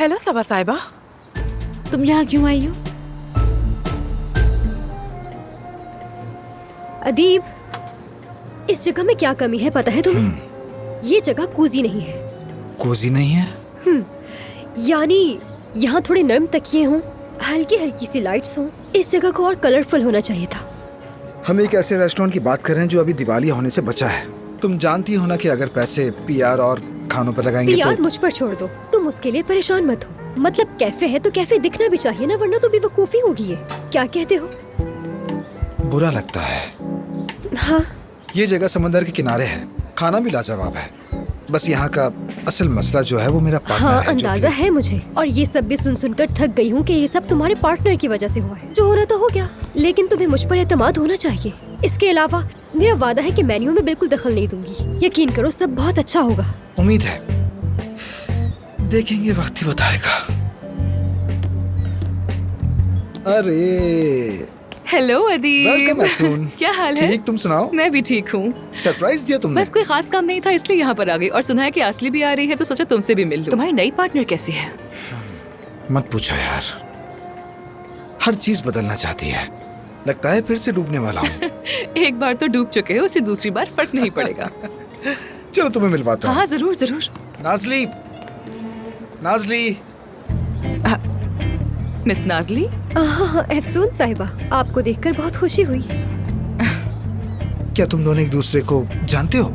Hello सबा साहिबा, तुम यहाँ क्यों आई हो? अदीब, इस जगह में क्या कमी है पता है तुम्हें? ये जगह कोजी नहीं है। कोजी नहीं है? यानी यहाँ थोड़े नरम तकिए हों, हल्की हल्की सी लाइट्स हों। इस जगह को और कलरफुल होना चाहिए था। हम एक ऐसे रेस्टोरेंट की बात कर रहे हैं जो अभी दिवालिया होने से बचा है। तुम जानती हो ना कि अगर पैसे पीआर और खानों पर लगाएंगे पीआर तो मुझ पर छोड़ दो, तुम उसके लिए परेशान मत हो। मतलब कैफे है तो कैफे दिखना भी चाहिए ना, वरना तो बेवकूफी होगी ये। क्या कहते हो? बुरा लगता है। हाँ, ये जगह समंदर के किनारे है, खाना भी लाजवाब है। बस यहाँ का असल मसला जो है वो मेरा पार्टनर हाँ, है। अंदाजा है मुझे। और ये सब भी सुन सुनकर थक गई हूँ कि ये सब तुम्हारे पार्टनर की वजह से हुआ है। जो होना तो हो गया, लेकिन तुम्हें मुझ पर एतमाद होना चाहिए। इसके अलावा मेरा वादा है कि मेन्यू में बिल्कुल दखल नहीं दूंगी। यकीन करो, सब बहुत अच्छा होगा। उम्मीद है, देखेंगे, वक्त ही बताएगा। अरे हेलो अदीब। वेलकम अफसून। क्या हाल है? ठीक, तुम सुनाओ। मैं भी ठीक हूँ। सरप्राइज दिया तुमने। बस कोई खास काम नहीं था इसलिए यहाँ पर आ गई, और सुना है कि असली भी आ रही है तो सोचा तुमसे भी मिल लूं। तुम्हारी नई पार्टनर कैसी है? मत पूछो यार, हर चीज बदलना चाहती है। लगता है फिर से डूबने वाला हूँ। एक बार तो डूब चुके हो, उसे दूसरी बार फर्क नहीं पड़ेगा। चलो तुम्हें मिलवाता हूँ। हाँ जरूर जरूर। नाजली, नाजली। मिस नाजली। हाँ, अफसून साहिबा, आपको देखकर बहुत खुशी हुई। क्या तुम दोनों एक दूसरे को जानते हो?